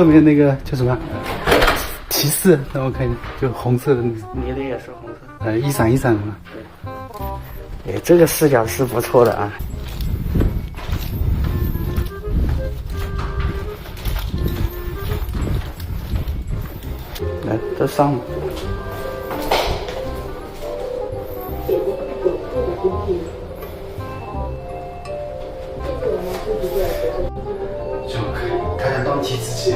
侧面那个叫什么提示，让我看见，就红色的那个。你的也是红色。一闪一闪的嘛。对，这个视角是不错的啊。来，都上了。就可以开始当提词器。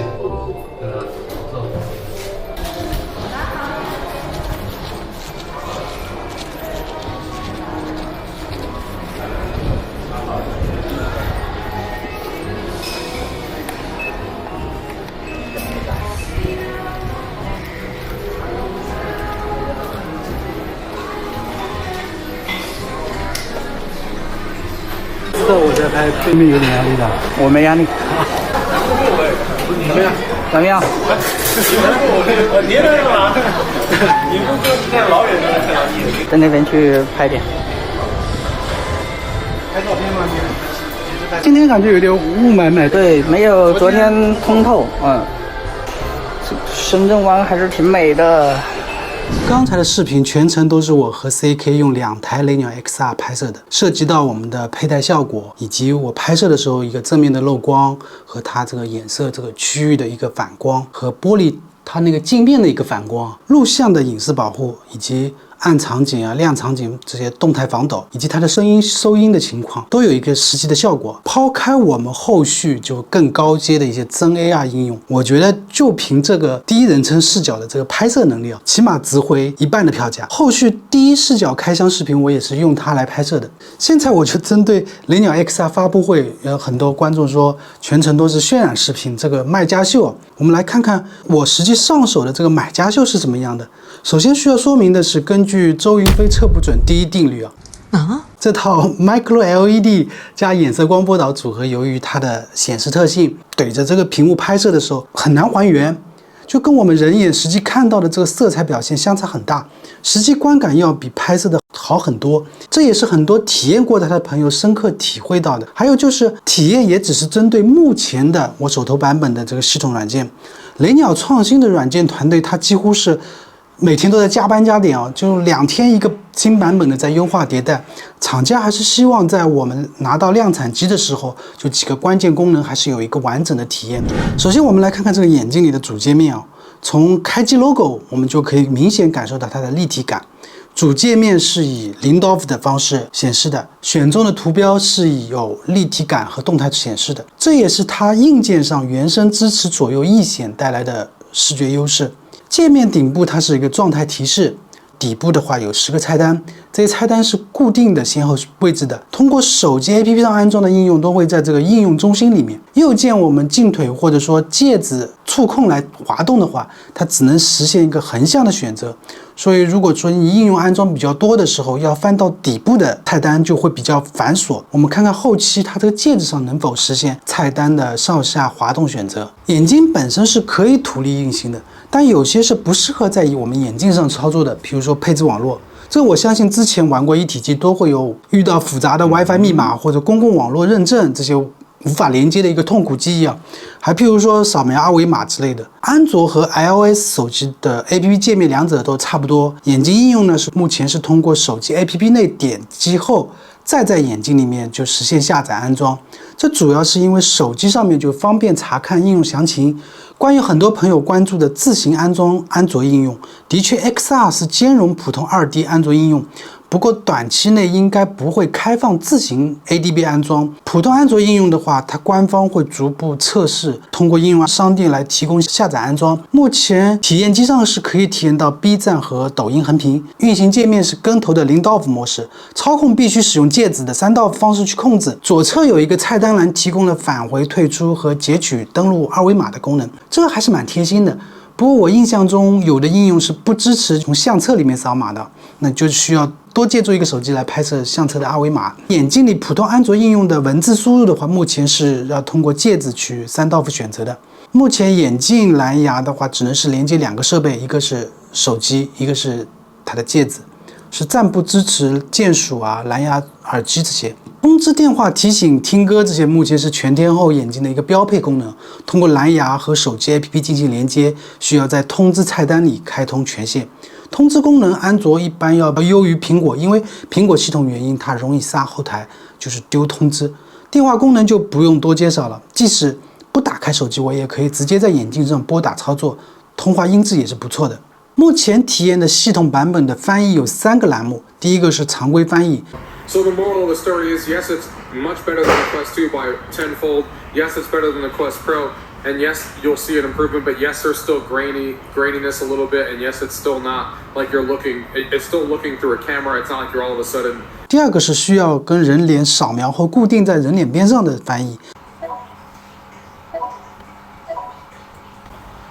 知道我在拍，对面有点压力的。我没压力。怎么样？怎么样？你在干嘛？你不说你看老远的看到你。在那边去拍点。拍照片吗？今天感觉有点雾霾霾。对，没有昨天通透。深圳湾还是挺美的。刚才的视频全程都是我和 CK 用2台雷鸟 XR 拍摄的，涉及到我们的佩戴效果，以及我拍摄的时候一个正面的漏光和它这个眼色这个区域的一个反光，和玻璃它那个镜面的一个反光，录像的隐私保护，以及暗场景啊、亮场景这些动态防抖，以及它的声音收音的情况，都有一个实际的效果。抛开我们后续就更高阶的一些真 AR 应用，我觉得就凭这个第一人称视角的这个拍摄能力啊，起码值回1半的票价。后续第一视角开箱视频我也是用它来拍摄的。现在我就针对雷鸟 XR 发布会，有很多观众说全程都是渲染视频，这个卖家秀，我们来看看我实际上手的这个买家秀是怎么样的。首先需要说明的是，根据周云飞测不准第一定律这套 Micro LED 加衍色光波导组合，由于它的显示特性，怼着这个屏幕拍摄的时候很难还原，就跟我们人眼实际看到的这个色彩表现相差很大，实际观感要比拍摄的好很多。这也是很多体验过它的朋友深刻体会到的。还有就是体验也只是针对目前的我手头版本的这个系统软件，雷鸟创新的软件团队它几乎是每天都在加班加点就2天一个新版本的在优化迭代。厂家还是希望在我们拿到量产机的时候，就几个关键功能还是有一个完整的体验。首先我们来看看这个眼镜里的主界面从开机 logo 我们就可以明显感受到它的立体感。主界面是以Lindorf的方式显示的，选中的图标是以有立体感和动态显示的，这也是它硬件上原生支持左右异显带来的视觉优势。界面顶部它是一个状态提示，底部的话有10个菜单，这些菜单是固定的先后位置的，通过手机 APP 上安装的应用都会在这个应用中心里面。右键我们镜腿或者说戒指触控来滑动的话，它只能实现一个横向的选择，所以如果说你应用安装比较多的时候，要翻到底部的菜单就会比较繁琐。我们看看后期它这个戒指上能否实现菜单的上下滑动选择。眼睛本身是可以图例运行的，但有些是不适合在我们眼镜上操作的，比如说配置网络。这我相信之前玩过一体机都会有遇到复杂的 WiFi 密码或者公共网络认证这些无法连接的一个痛苦记忆还譬如说扫描二维码之类的。安卓和 iOS 手机的 APP 界面两者都差不多，眼睛应用呢目前是通过手机 APP 内点击后，再在眼镜里面就实现下载安装。这主要是因为手机上面就方便查看应用详情。关于很多朋友关注的自行安装安卓应用，的确 XR 是兼容普通2D 安卓应用，不过短期内应该不会开放自行 ADB 安装。普通安卓应用的话，它官方会逐步测试，通过应用商店来提供下载安装。目前体验机上是可以体验到 B 站和抖音横屏，运行界面是跟头的Lindorf模式，操控必须使用戒指的3道方式去控制。左侧有一个菜单栏提供了返回、退出和截取登录二维码的功能，这个还是蛮贴心的。不过我印象中有的应用是不支持从相册里面扫码的，那就需要多借助一个手机来拍摄相册的二维码。眼镜里普通安卓应用的文字输入的话，目前是要通过戒指去3道夫选择的。目前眼镜蓝牙的话，只能是连接2个设备，一个是手机，一个是它的戒指。是暂不支持键鼠啊、蓝牙耳机这些。通知电话、提醒、听歌这些目前是全天候眼镜的一个标配功能。通过蓝牙和手机 APP 进行连接，需要在通知菜单里开通权限。通知功能，安卓一般要优于苹果，因为苹果系统原因，它容易撒后台，就是丢通知。电话功能就不用多介绍了，即使不打开手机，我也可以直接在眼镜上拨打操作，通话音质也是不错的。目前体验的系统版本的翻译有3个栏目，第一个是常规翻译。So the moral of the story is, yes, it's much better than the Quest 2 by tenfold. Yes, it's better than the Quest Pro. And yes, you'll see an improvement, but yes, there's still graininess a little bit, and yes, it's still not like it's still looking through a camera. It's not like you're all of a sudden. 第二个是需要跟人脸扫描后固定在人脸边上的翻译。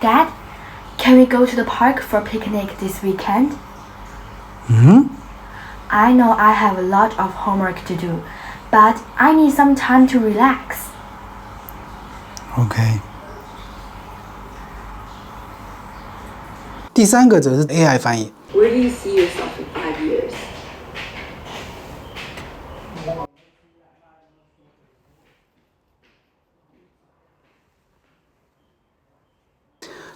Dad, can we go to the park for a picnic this weekend? I know I have a lot of homework to do, but I need some time to relax. OK。第3个则是 AI 翻译。Where do you see yourself in 5 years?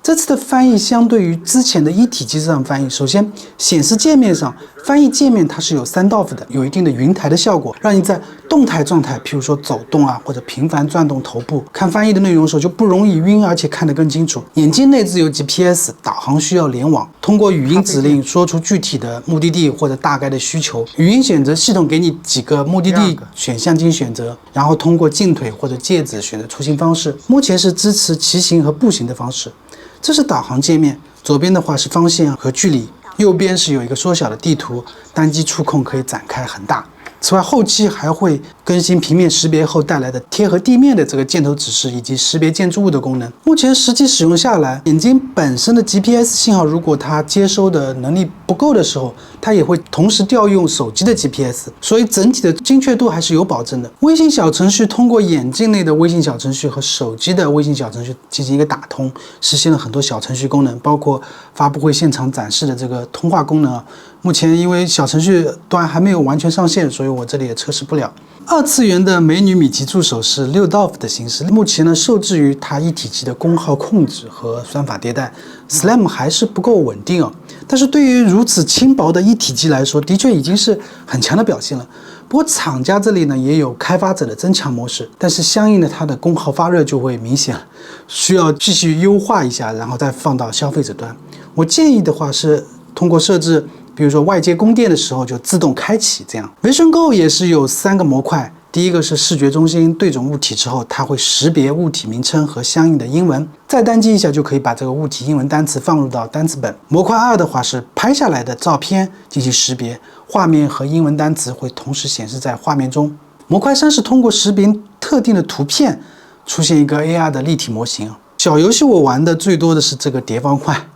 这次的翻译相对于之前的一体机上翻译，首先显示界面上翻译界面它是有3道符的，有一定的云台的效果，让你在动态状态，譬如说走动啊或者频繁转动头部看翻译的内容的时候就不容易晕，而且看得更清楚。眼镜内置有 GPS， 导航需要联网，通过语音指令说出具体的目的地或者大概的需求。语音选择系统给你几个目的地选项进行选择，然后通过镜腿或者戒指选择出行方式。目前是支持骑行和步行的方式。这是导航界面，左边的话是方向和距离，右边是有一个缩小的地图，单击触控可以展开很大。此外，后期还会更新平面识别后带来的贴合地面的这个箭头指示以及识别建筑物的功能。目前实际使用下来，眼睛本身的 GPS 信号如果它接收的能力不够的时候，它也会同时调用手机的 GPS， 所以整体的精确度还是有保证的。微信小程序通过眼镜内的微信小程序和手机的微信小程序进行一个打通，实现了很多小程序功能，包括发布会现场展示的这个通话功能啊。目前因为小程序端还没有完全上线，所以我这里也测试不了。2次元的美女米奇助手是6道符的形式，目前呢受制于它一体机的功耗控制和算法迭代 ，SLAM 还是不够稳定啊。但是对于如此轻薄的一体机来说，的确已经是很强的表现了。不过厂家这里呢也有开发者的增强模式，但是相应的它的功耗发热就会明显了，需要继续优化一下，然后再放到消费者端。我建议的话是通过设置，比如说外接供电的时候就自动开启，这样。Vision Go 也是有3个模块，第一个是视觉中心对准物体之后，它会识别物体名称和相应的英文，再单击一下就可以把这个物体英文单词放入到单词本。模块2的话是拍下来的照片进行识别，画面和英文单词会同时显示在画面中。模块3是通过识别特定的图片，出现一个 AR 的立体模型。小游戏我玩的最多的是这个叠方块，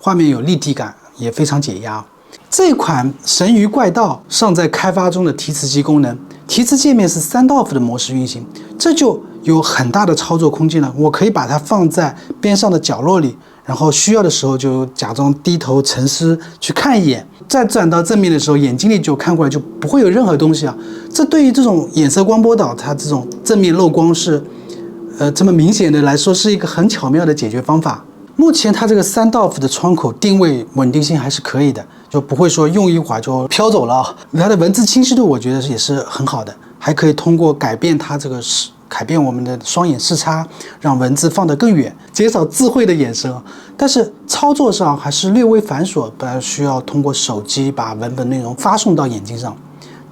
画面有立体感，也非常解压。这款神鱼怪盗尚在开发中的提词机功能，提词界面是3道符的模式运行，这就有很大的操作空间了。我可以把它放在边上的角落里，然后需要的时候就假装低头沉思去看一眼，再转到正面的时候，眼睛里就看过来，就不会有任何东西啊。这对于这种眼色光波导，它这种正面漏光是，这么明显的来说，是一个很巧妙的解决方法。目前它这个3道符的窗口定位稳定性还是可以的，就不会说用一会儿就飘走了啊。它的文字清晰度我觉得也是很好的，还可以通过改变它这个改变我们的双眼视差，让文字放得更远，减少智慧的眼神。但是操作上还是略微繁琐，本来需要通过手机把文本内容发送到眼睛上。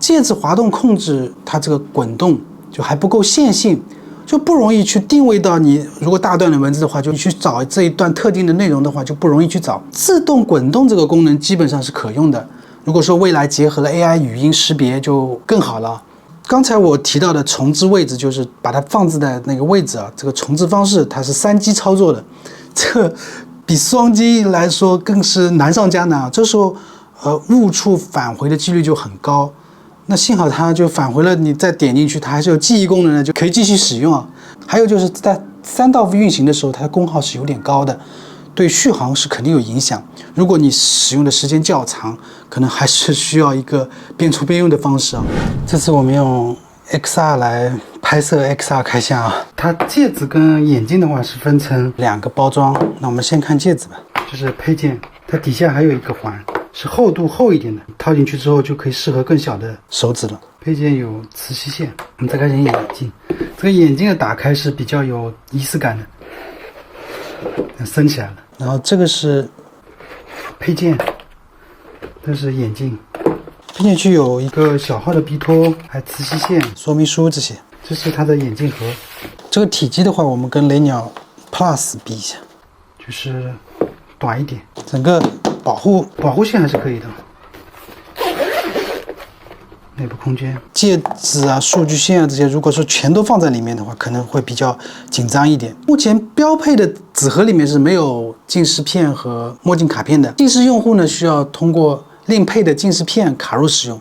戒指滑动控制它这个滚动就还不够线性，就不容易去定位到你。如果大段的文字的话，就去找这一段特定的内容的话，就不容易去找。自动滚动这个功能基本上是可用的。如果说未来结合了 AI 语音识别，就更好了。刚才我提到的重置位置，就是把它放置在那个位置啊。这个重置方式它是3击操作的，这比双击来说更是难上加难啊。这时候误触返回的几率就很高。那幸好它就返回了，你再点进去，它还是有记忆功能的，就可以继续使用啊。还有就是在3道符运行的时候，它的功耗是有点高的，对续航是肯定有影响。如果你使用的时间较长，可能还是需要一个边出边用的方式啊。这次我们用 XR 来拍摄 XR 开箱啊。它戒指跟眼镜的话是分成2个包装，那我们先看戒指吧，就是配件，它底下还有一个环，是厚度厚一点的，套进去之后就可以适合更小的手指了。配件有磁吸线。我们再看眼镜，这个眼镜的打开是比较有仪式感的，升起来了。然后这个是配件，这是眼镜。配件区有一个小号的鼻托，还有磁吸线、说明书这些。这是它的眼镜盒。这个体积的话，我们跟雷鸟 Plus 比一下，就是短一点。整个保护性还是可以的。内部空间，戒指啊、数据线啊这些，如果说全都放在里面的话，可能会比较紧张一点。目前标配的纸盒里面是没有近视片和墨镜卡片的。近视用户呢，需要通过另配的近视片卡入使用。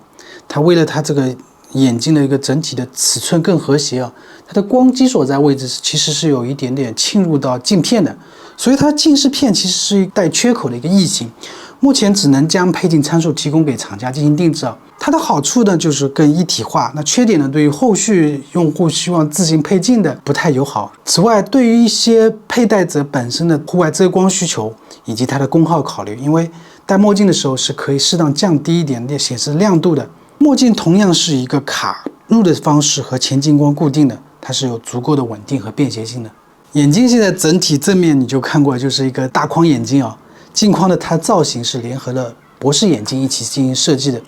它为了它这个眼镜的一个整体的尺寸更和谐啊，它的光基所在位置其实是有一点点侵入到镜片的，所以它近视片其实是带缺口的一个异形。目前只能将配镜参数提供给厂家进行定制啊。它的好处呢就是更一体化，那缺点呢对于后续用户希望自行配镜的不太友好。此外，对于一些佩戴者本身的户外遮光需求以及它的功耗考虑，因为戴墨镜的时候是可以适当降低一点点显示亮度的。墨镜同样是一个卡入的方式和前进光固定的，它是有足够的稳定和便携性的。眼镜现在整体正面你就看过，就是一个大框眼镜啊。镜框的它造型是联合了博士眼镜一起进行设计的，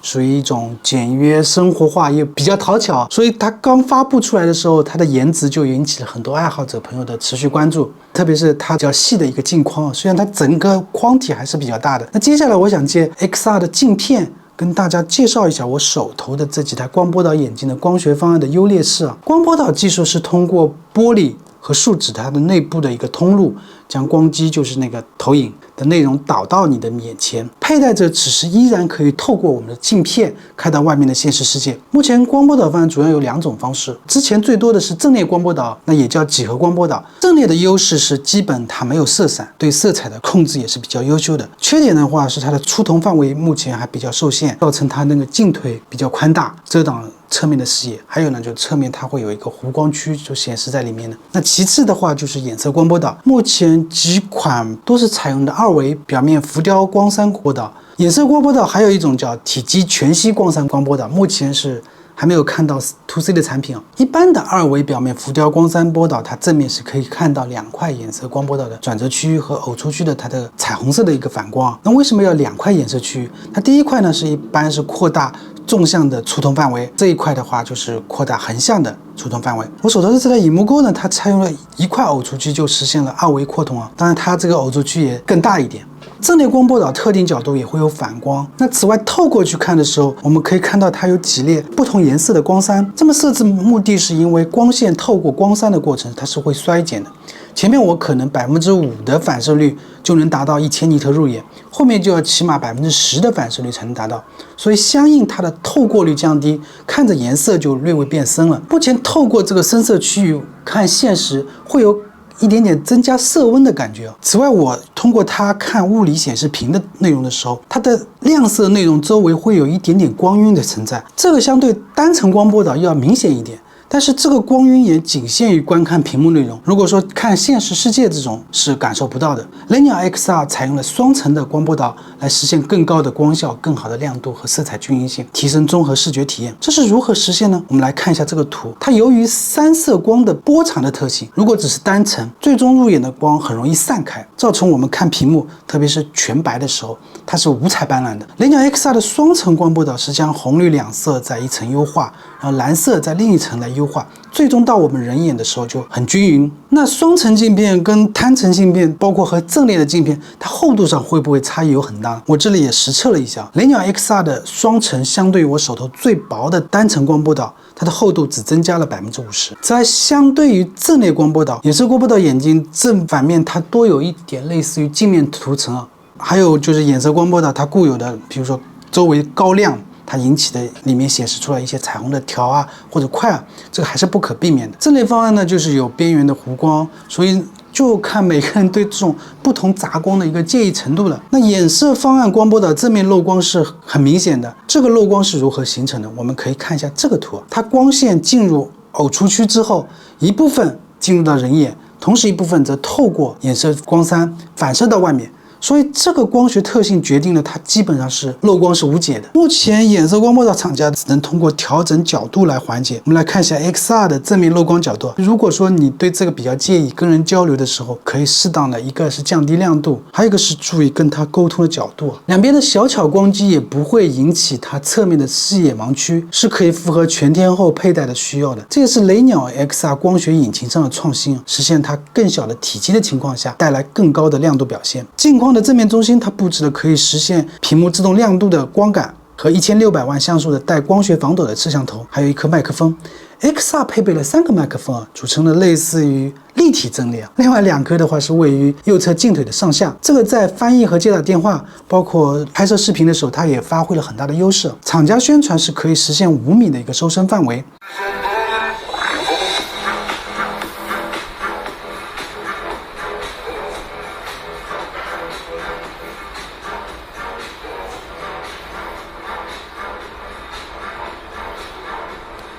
属于一种简约生活化又比较讨巧，所以它刚发布出来的时候，它的颜值就引起了很多爱好者朋友的持续关注，特别是它比较细的一个镜框，虽然它整个框体还是比较大的。那接下来我想借 XR 的镜片跟大家介绍一下我手头的这几台光波导眼镜的光学方案的优劣势啊。光波导技术是通过玻璃和树脂它的内部的一个通路，将光机就是那个投影的内容导到你的眼前，佩戴者此时依然可以透过我们的镜片看到外面的现实世界。目前光波导方案主要有2种方式，之前最多的是阵列光波导，那也叫几何光波导。阵列的优势是基本它没有色散，对色彩的控制也是比较优秀的。缺点的话是它的出瞳范围目前还比较受限，造成它那个镜腿比较宽大，遮挡侧面的视野。还有呢，就侧面它会有一个弧光区就显示在里面的。那其次的话就是衍射光波导，目前几款都是采用的2维表面浮雕光栅波导。衍射光波导还有一种叫体积全息光栅光波导，目前是还没有看到 2C 的产品啊。一般的2维表面浮雕光栅波导，它正面是可以看到2块衍射光波导的转折区域和偶出区的它的彩虹色的一个反光。那为什么要2块衍射区域？它第一块呢是一般是扩大纵向的出瞳范围，这一块的话就是扩大横向的出瞳范围。我手头的这台影幕钩呢，它采用了1块偶出区就实现了2维扩瞳啊，当然它这个偶出区也更大一点。阵列光波导特定角度也会有反光，那此外透过去看的时候，我们可以看到它有几列不同颜色的光栅。这么设置目的是因为光线透过光栅的过程它是会衰减的，前面我可能5%的反射率就能达到1000尼特入眼，后面就要起码10%的反射率才能达到，所以相应它的透过率降低，看着颜色就略微变深了。目前透过这个深色区域看现实会有一点点增加色温的感觉。此外，我通过它看物理显示屏的内容的时候，它的亮色内容周围会有一点点光晕的存在，这个相对单层光波导要明显一点。但是这个光晕也仅限于观看屏幕内容，如果说看现实世界这种是感受不到的。雷鸟 XR 采用了双层的光波导来实现更高的光效、更好的亮度和色彩均匀性，提升综合视觉体验。这是如何实现呢？我们来看一下这个图。它由于3色光的波长的特性，如果只是单层，最终入眼的光很容易散开，造成我们看屏幕，特别是全白的时候，它是五彩斑斓的。雷鸟 XR 的双层光波导是将红绿2色在一层优化，然后蓝色在另一层来优化，最终到我们人眼的时候就很均匀。那双层镜片跟单层镜片，包括和阵列的镜片，它厚度上会不会差异有很大？我这里也实测了一下，雷鸟 XR 的双层相对于我手头最薄的单层光波导，它的厚度只增加了50%。在相对于阵列光波导，也是光波导眼镜正反面它多有一点类似于镜面涂层啊，还有就是衍射光波导它固有的，比如说周围高亮，它引起的里面显示出来一些彩虹的条啊或者块啊，这个还是不可避免的。这类方案呢，就是有边缘的弧光，所以就看每个人对这种不同杂光的一个介意程度了。那衍射方案光波导正面漏光是很明显的，这个漏光是如何形成的？我们可以看一下这个图，它光线进入偶出区之后，一部分进入到人眼，同时一部分则透过衍射光栅反射到外面。所以这个光学特性决定了它基本上是漏光是无解的。目前衍射光波导厂家只能通过调整角度来缓解。我们来看一下 XR 的正面漏光角度。如果说你对这个比较介意，跟人交流的时候可以适当的，一个是降低亮度，还有一个是注意跟它沟通的角度。两边的小巧光机也不会引起它侧面的视野盲区，是可以符合全天候佩戴的需要的。这也是雷鸟 XR 光学引擎上的创新，实现它更小的体积的情况下带来更高的亮度表现。镜框的正面中心，它布置了可以实现屏幕自动亮度的光感和1600万像素的带光学防抖的摄像头，还有一颗麦克风。XR 配备了3个麦克风组成了类似于立体阵列。另外2颗的话是位于右侧镜腿的上下，这个在翻译和接打电话，包括拍摄视频的时候，它也发挥了很大的优势。厂家宣传是可以实现5米的一个收身范围。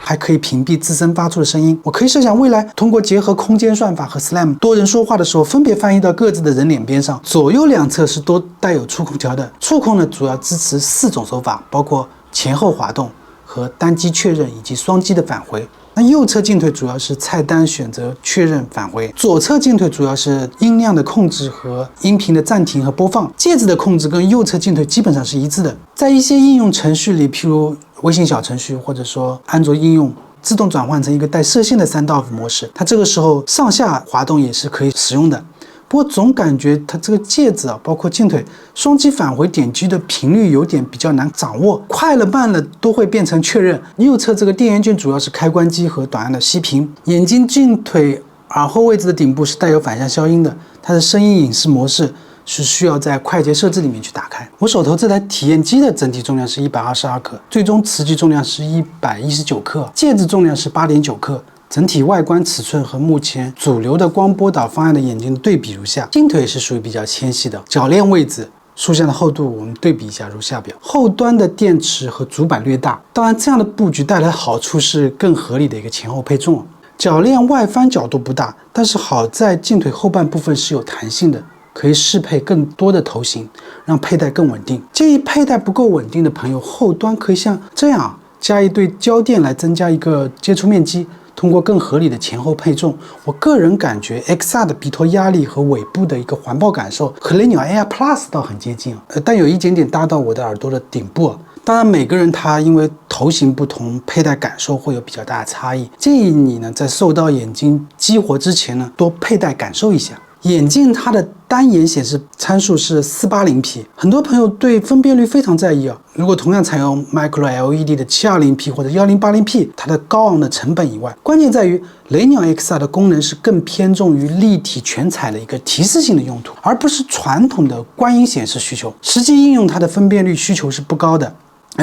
还可以屏蔽自身发出的声音。我可以设想未来通过结合空间算法和 SLAM 多人说话的时候，分别翻译到各自的人脸边上，左右两侧是都带有触控条的。触控呢主要支持4种手法，包括前后滑动和单击确认以及双击的返回。那右侧镜腿主要是菜单选择确认返回，左侧镜腿主要是音量的控制和音频的暂停和播放。介质的控制跟右侧镜腿基本上是一致的。在一些应用程序里，譬如微信小程序或者说安卓应用，自动转换成一个带射线的3道模式，它这个时候上下滑动也是可以使用的。不过总感觉它这个介质包括镜腿双击返回点击的频率有点比较难掌握，快了慢了都会变成确认。右侧这个电源键主要是开关机和短按的熄屏。眼睛、镜腿、耳后位置的顶部是带有反向消音的，它的声音隐式模式是需要在快捷设置里面去打开。我手头这台体验机的整体重量是122克，最终磁极重量是119克，介质重量是8.9克。整体外观尺寸和目前主流的光波导方案的眼镜对比如下：镜腿是属于比较纤细的，铰链位置、竖线的厚度我们对比一下如下表。后端的电池和主板略大，当然这样的布局带来好处是更合理的一个前后配重。铰链外翻角度不大，但是好在镜腿后半部分是有弹性的，可以适配更多的头型，让佩戴更稳定。建议佩戴不够稳定的朋友，后端可以像这样加一对胶垫来增加一个接触面积，通过更合理的前后配重。我个人感觉 XR 的鼻托压力和尾部的一个环抱感受和雷鸟 Air Plus 倒很接近，但有一点点搭到我的耳朵的顶部。当然每个人他因为头型不同，佩戴感受会有比较大的差异，建议你呢在受到眼睛激活之前呢多佩戴感受一下。眼镜它的单眼显示参数是 480p， 很多朋友对分辨率非常在意如果同样采用 Micro LED 的 720p 或者 1080p， 它的高昂的成本以外，关键在于雷鸟 XR 的功能是更偏重于立体全彩的一个提示性的用途，而不是传统的观影显示需求。实际应用它的分辨率需求是不高的。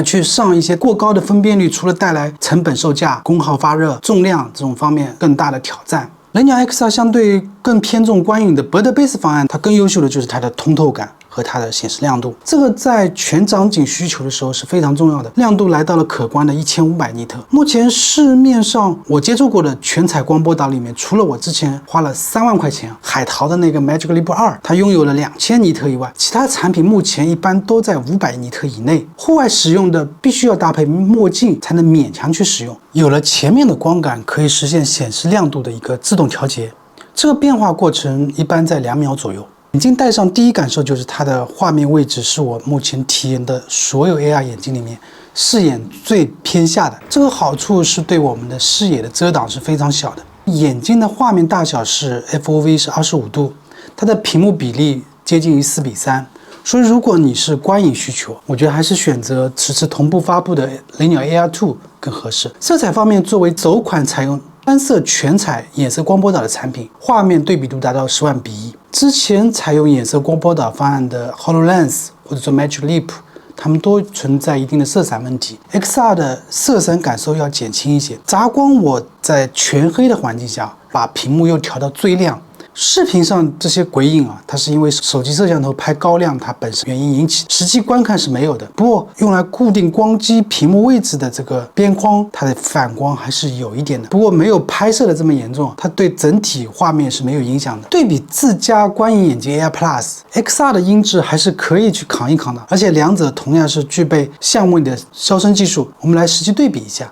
去上一些过高的分辨率，除了带来成本售价、功耗发热、重量这种方面更大的挑战。雷鸟 XR 相对更偏重观影的 Bird Base 方案，它更优秀的就是它的通透感和它的显示亮度，这个在全场景需求的时候是非常重要的。亮度来到了可观的1500尼特。目前市面上我接触过的全彩光波导里面，除了我之前花了3万块钱海淘的那个 Magic Leap 2，它拥有了2000尼特以外，其他产品目前一般都在500尼特以内。户外使用的必须要搭配墨镜才能勉强去使用。有了前面的光感，可以实现显示亮度的一个自动调节，这个变化过程一般在2秒左右。眼镜戴上第一感受就是它的画面位置是我目前体验的所有 AR 眼镜里面视野最偏下的，这个好处是对我们的视野的遮挡是非常小的。眼镜的画面大小是 FOV 是25度，它的屏幕比例接近于4:3，所以如果你是观影需求，我觉得还是选择此次同步发布的雷鸟 AR2 更合适。色彩方面，作为首款采用单色全彩衍射光波导的产品，画面对比度达到10:10000。之前采用衍射光波导方案的 HoloLens 或者说 Magic Leap， 它们都存在一定的色散问题。XR 的色散感受要减轻一些。杂光我在全黑的环境下把屏幕又调到最亮，视频上这些鬼影啊，它是因为手机摄像头拍高亮它本身原因引起，实际观看是没有的。不过用来固定光机屏幕位置的这个边框，它的反光还是有一点的，不过没有拍摄的这么严重，它对整体画面是没有影响的。对比自家观影眼镜 AirPlus、XR 的音质还是可以去扛一扛的，而且两者同样是具备项目里的消声技术。我们来实际对比一下。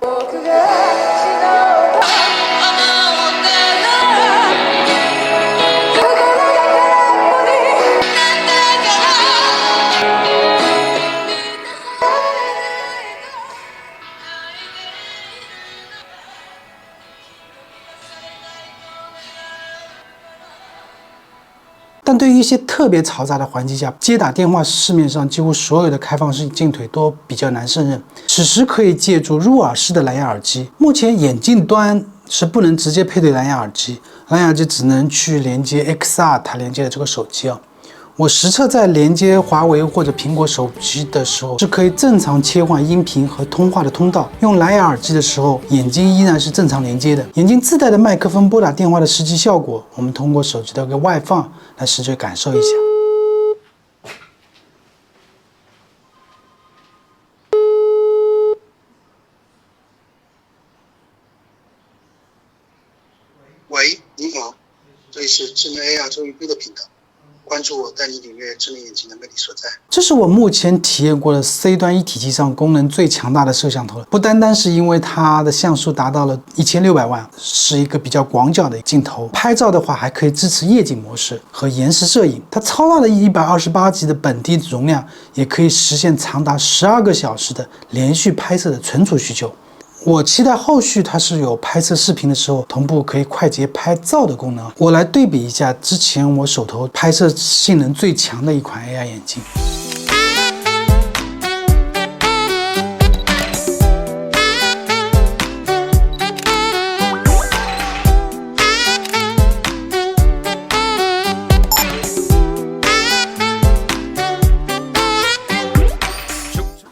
但对于一些特别嘈杂的环境下，接打电话市面上几乎所有的开放式镜腿都比较难胜任。此时可以借助入耳式的蓝牙耳机。目前眼镜端是不能直接配对蓝牙耳机，蓝牙耳机只能去连接 XR 它连接的这个手机啊。我实测在连接华为或者苹果手机的时候，是可以正常切换音频和通话的通道。用蓝牙耳机的时候，眼睛依然是正常连接的。眼镜自带的麦克风拨打电话的实际效果，我们通过手机的一个外放来实际感受一下。喂，你好，这里是智能 AR 周瑜辉的频道。关注我，带你领略智能眼镜的魅力所在。这是我目前体验过的 C 端一体机上功能最强大的摄像头了，不单单是因为它的像素达到了1600万，是一个比较广角的镜头。拍照的话还可以支持夜景模式和延时摄影。它超大的128G的本地容量，也可以实现长达12个小时的连续拍摄的存储需求。我期待后续它是有拍摄视频的时候同步可以快捷拍照的功能。我来对比一下之前我手头拍摄性能最强的一款 AR 眼镜。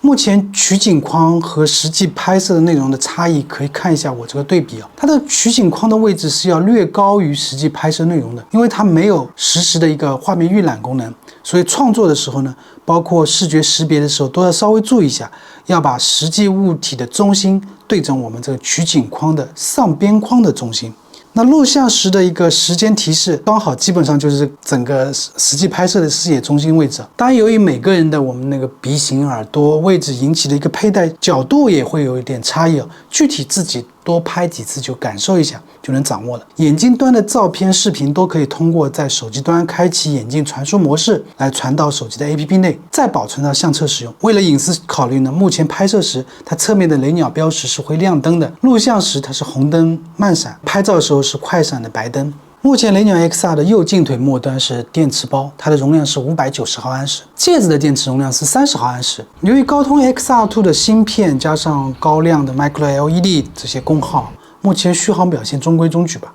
目前取景框和实际拍摄的内容的差异，可以看一下我这个对比啊。它的取景框的位置是要略高于实际拍摄内容的，因为它没有实时的一个画面预览功能，所以创作的时候呢，包括视觉识别的时候都要稍微注意一下，要把实际物体的中心对准我们这个取景框的上边框的中心。那录像时的一个时间提示，刚好基本上就是整个实际拍摄的视野中心位置。当然，由于每个人的我们那个鼻型、耳朵位置引起的一个佩戴角度也会有一点差异，具体自己多拍几次就感受一下就能掌握了。眼镜端的照片、视频都可以通过在手机端开启眼镜传输模式来传到手机的 APP 内，再保存到相册使用。为了隐私考虑呢，目前拍摄时它侧面的雷鸟标识是会亮灯的，录像时它是红灯慢闪，拍照的时候是快闪的白灯。目前雷鸟 XR 的右镜腿末端是电池包，它的容量是590毫安时，戒指的电池容量是30毫安时。由于高通 XR2 的芯片加上高亮的 Micro LED 这些功耗，目前续航表现中规中矩吧。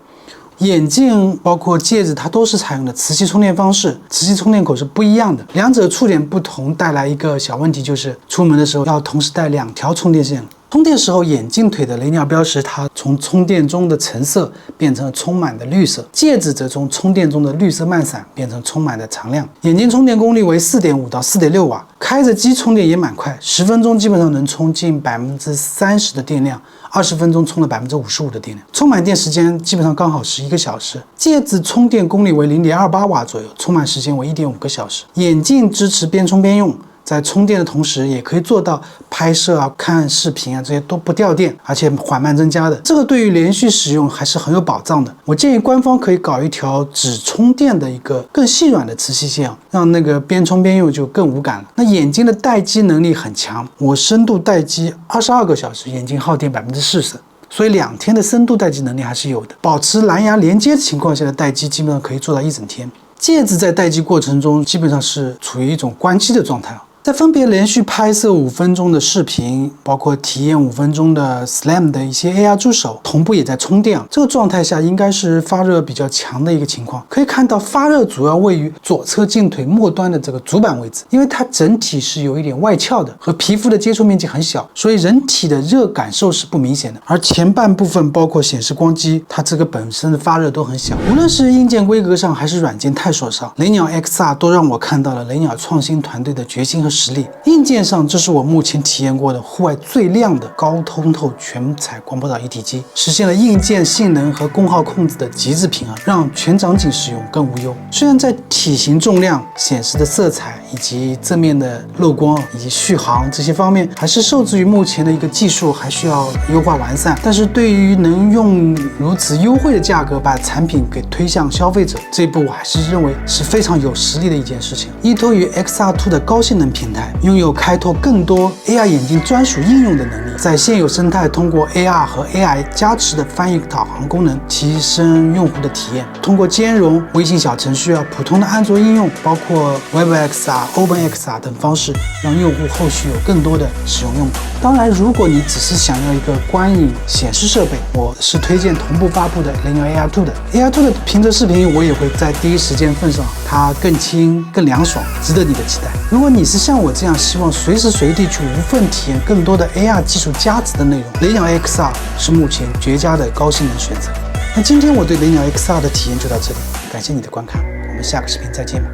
眼镜包括戒指，它都是采用的磁吸充电方式，磁吸充电口是不一样的，两者触点不同，带来一个小问题，就是出门的时候要同时带2条充电线。充电时候，眼镜腿的雷鸟标识它从充电中的橙色变成了充满的绿色，戒指则从充电中的绿色慢闪变成充满的常亮。眼镜充电功率为 4.5 到 4.6 瓦，开着机充电也蛮快，10分钟基本上能充近 30% 的电量，20分钟充了 55% 的电量，充满电时间基本上刚好是1个小时。戒指充电功率为 0.28 瓦左右，充满时间为 1.5个小时。眼镜支持边充边用，在充电的同时也可以做到拍摄啊、看视频啊这些都不掉电，而且缓慢增加的，这个对于连续使用还是很有保障的。我建议官方可以搞一条只充电的一个更细软的磁吸线，让那个边充边用就更无感了。那眼睛的待机能力很强，我深度待机22个小时，眼睛耗电40%，所以2天的深度待机能力还是有的。保持蓝牙连接的情况下的待机基本上可以做到1整天。戒指在待机过程中基本上是处于一种关机的状态，在分别连续拍摄5分钟的视频，包括体验5分钟的 Slam 的一些 AR 助手，同步也在充电。这个状态下应该是发热比较强的一个情况。可以看到发热主要位于左侧胫腿末端的这个足板位置，因为它整体是有一点外翘的，和皮肤的接触面积很小，所以人体的热感受是不明显的。而前半部分包括显示光机，它这个本身的发热都很小。无论是硬件规格上还是软件探索上，雷鸟 XR 都让我看到了雷鸟创新团队的决心和实力。硬件上，这是我目前体验过的户外最亮的高通透全彩光波导一体机，实现了硬件性能和功耗控制的极致平衡，让全场景使用更无忧。虽然在体型、重量、显示的色彩以及正面的漏光以及续航这些方面，还是受制于目前的一个技术还需要优化完善。但是对于能用如此优惠的价格把产品给推向消费者，这一步我还是认为是非常有实力的一件事情。依托于 XR2 的高性能平台，拥有开拓更多 AR 眼镜专属应用的能力，在现有生态通过 AR 和 AI 加持的翻译导航功能，提升用户的体验。通过兼容微信小程序普通的安卓应用，包括 WebXR、OpenXR 等方式，让用户后续有更多的使用用途。当然，如果你只是想要一个观影显示设备，我是推荐同步发布的雷鸟 AR2 的。AR2 的评测视频我也会在第一时间奉上，它更轻、更凉爽，值得你的期待。如果你是像我这样希望随时随地去无缝体验更多的 AR 技术加持的内容，雷鸟 XR 是目前绝佳的高性能选择。那今天我对雷鸟 XR 的体验就到这里，感谢你的观看，我们下个视频再见吧。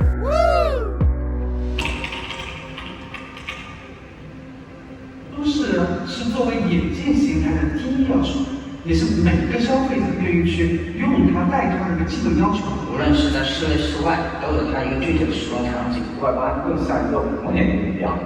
舒适是作为眼镜形态的第一要求，也是每个消费者愿意去用它、戴它的一个基本要求。无论是在室内室外，都有它一个具体的使用场景，外观更像一个红眼一样。